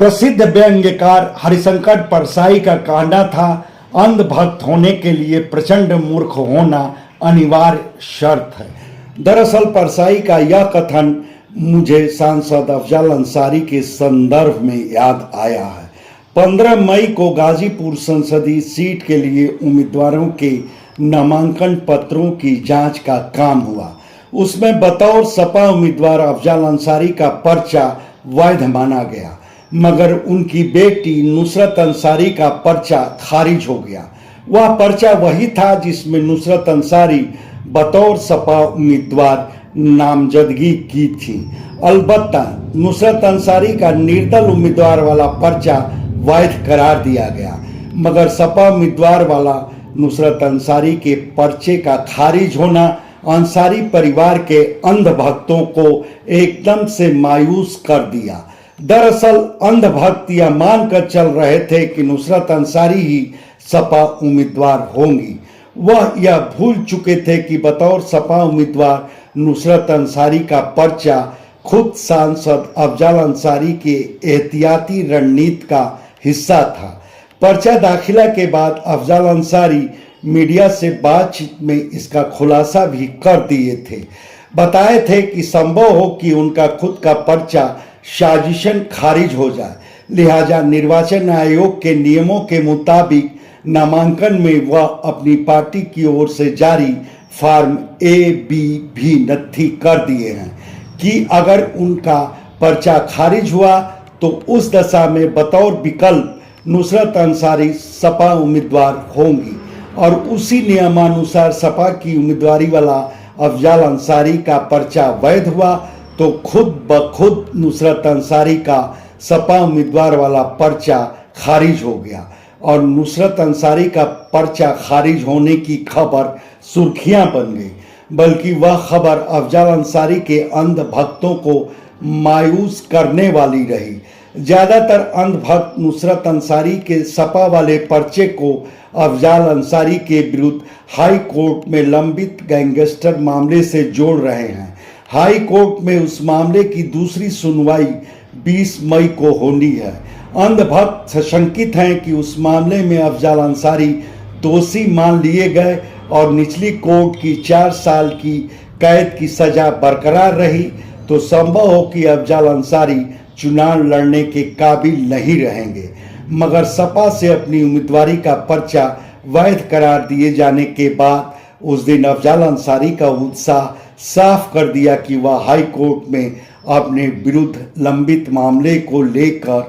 प्रसिद्ध व्यंग्यकार हरिशंकर परसाई का कहना था, अंधभक्त होने के लिए प्रचंड मूर्ख होना अनिवार्य शर्त है। दरअसल परसाई का यह कथन मुझे सांसद अफजल अंसारी के संदर्भ में याद आया है। 15 मई को गाजीपुर संसदीय सीट के लिए उम्मीदवारों के नामांकन पत्रों की जांच का काम हुआ। उसमें बतौर सपा उम्मीदवार अफजल अंसारी का पर्चा वैध माना गया, मगर उनकी बेटी नुसरत अंसारी का पर्चा खारिज हो गया। वह पर्चा वही था जिसमें नुसरत अंसारी बतौर सपा उम्मीदवार नामजदगी की थी। अलबत्ता नुसरत अंसारी का निर्दल उम्मीदवार वाला पर्चा वैध करार दिया गया, मगर सपा उम्मीदवार वाला नुसरत अंसारी के पर्चे का खारिज होना अंसारी परिवार के अंधभक्तों को एकदम से मायूस कर दिया। दरअसल अंधभक्त यह मानकर चल रहे थे कि नुसरत अंसारी ही सपा उम्मीदवार होंगी। वह यह भूल चुके थे कि बतौर सपा उम्मीदवार नुसरत अंसारी का पर्चा खुद सांसद अफजल अंसारी के एहतियाती रणनीति का हिस्सा था। पर्चा दाखिला के बाद अफजल अंसारी मीडिया से बातचीत में इसका खुलासा भी कर दिए थे। बताए थे कि संभव हो कि उनका खुद का पर्चा साजिशन खारिज हो जाए, लिहाजा निर्वाचन आयोग के नियमों के मुताबिक नामांकन में वह अपनी पार्टी की ओर से जारी फॉर्म AB भी नत्थी कर दिए हैं कि अगर उनका पर्चा खारिज हुआ तो उस दशा में बतौर विकल्प नुसरत अंसारी सपा उम्मीदवार होंगी और उसी नियमानुसार सपा की उम्मीदवारी वाला अफजल अंसारी का पर्चा वैध हुआ तो खुद ब खुद नुसरत अंसारी का सपा उम्मीदवार वाला पर्चा खारिज हो गया और नुसरत अंसारी का पर्चा खारिज होने की खबर सुर्खियां बन गई। बल्कि वह खबर अफजल अंसारी के अंधभक्तों को मायूस करने वाली रही। ज्यादातर अंधभक्त नुसरत अंसारी के सपा वाले पर्चे को अफजल अंसारी के विरुद्ध हाई कोर्ट में लंबित गैंगस्टर मामले से जोड़ रहे हैं। हाई कोर्ट में उस मामले की दूसरी सुनवाई 20 मई को होनी है। अंधभक्त शंकित हैं कि उस मामले में अफजल अंसारी दोषी मान लिए गए और निचली कोर्ट की 4 साल की कैद की सजा बरकरार रही तो संभव हो कि अफजल अंसारी चुनाव लड़ने के काबिल नहीं रहेंगे। मगर सपा से अपनी उम्मीदवारी का पर्चा वैध करार दिए जाने के बाद उस दिन अफजल अंसारी का उत्साह साफ कर दिया कि वह हाई कोर्ट में अपने विरुद्ध लंबित मामले को लेकर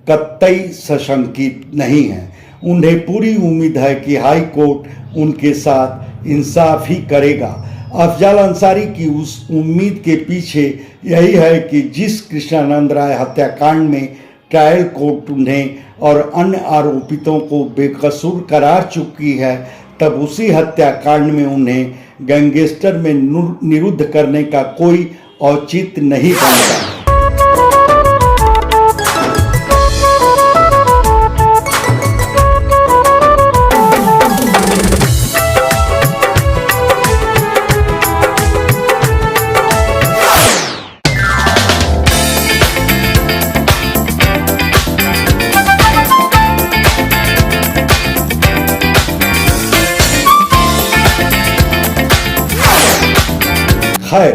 कतई सशंकित नहीं है। उन्हें पूरी उम्मीद है कि हाई कोर्ट उनके साथ इंसाफ ही करेगा। अफजल अंसारी की उस उम्मीद के पीछे यही है कि जिस कृष्णानंद राय हत्याकांड में ट्रायल कोर्ट उन्हें और अन्य आरोपितों को बेकसूर करार चुकी है, तब उसी हत्याकांड में उन्हें गैंगस्टर में निरुद्ध करने का कोई औचित्य नहीं बनता। खैर,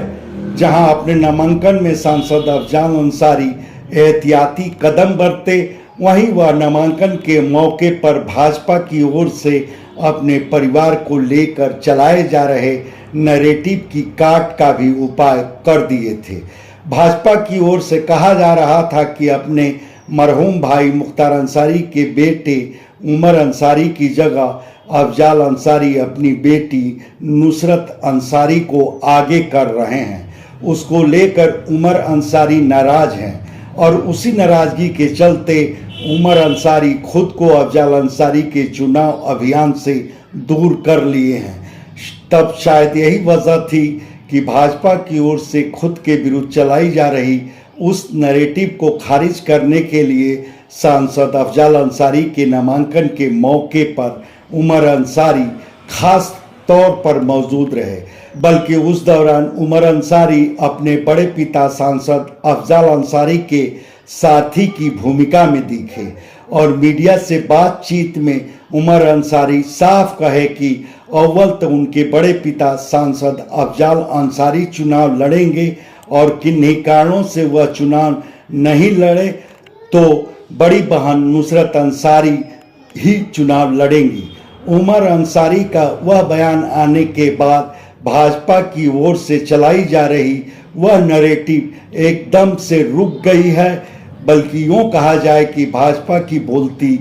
जहां अपने नामांकन में सांसद अफजल अंसारी एहतियाती कदम बरते, वहीं वह नामांकन के मौके पर भाजपा की ओर से अपने परिवार को लेकर चलाए जा रहे नैरेटिव की काट का भी उपाय कर दिए थे। भाजपा की ओर से कहा जा रहा था कि अपने मरहूम भाई मुख्तार अंसारी के बेटे उमर अंसारी की जगह अफजल अंसारी अपनी बेटी नुसरत अंसारी को आगे कर रहे हैं। उसको लेकर उमर अंसारी नाराज हैं और उसी नाराजगी के चलते उमर अंसारी खुद को अफजल अंसारी के चुनाव अभियान से दूर कर लिए हैं। तब शायद यही वजह थी कि भाजपा की ओर से खुद के विरुद्ध चलाई जा रही उस नैरेटिव को खारिज करने के लिए सांसद अफजल अंसारी के नामांकन के मौके पर उमर अंसारी खास तौर पर मौजूद रहे। बल्कि उस दौरान उमर अंसारी अपने बड़े पिता सांसद अफजल अंसारी के साथी की भूमिका में दिखे और मीडिया से बातचीत में उमर अंसारी साफ कहे कि अव्वल तो उनके बड़े पिता सांसद अफजाल अंसारी चुनाव लड़ेंगे और किन्हीं कारणों से वह चुनाव नहीं लड़े तो बड़ी बहन नुसरत अंसारी ही चुनाव लड़ेंगी। उमर अंसारी का वह बयान आने के बाद भाजपा की ओर से चलाई जा रही वह नैरेटिव एकदम से रुक गई है, बल्कि यूं कहा जाए कि भाजपा की बोलती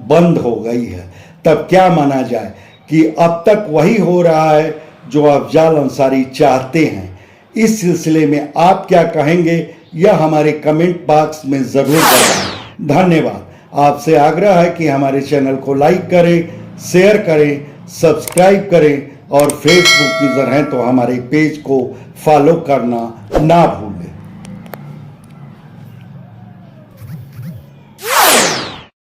बंद हो गई है। तब क्या माना जाए कि अब तक वही हो रहा है जो अफजाल अंसारी चाहते हैं। इस सिलसिले में आप क्या कहेंगे यह हमारे कमेंट बॉक्स में ज़रूर बताएं। धन्यवाद। आपसे आग्रह है कि हमारे चैनल को लाइक करें, शेयर करें, सब्सक्राइब करें और फेसबुक यूज़र हैं तो हमारे पेज को फॉलो करना ना भूलें।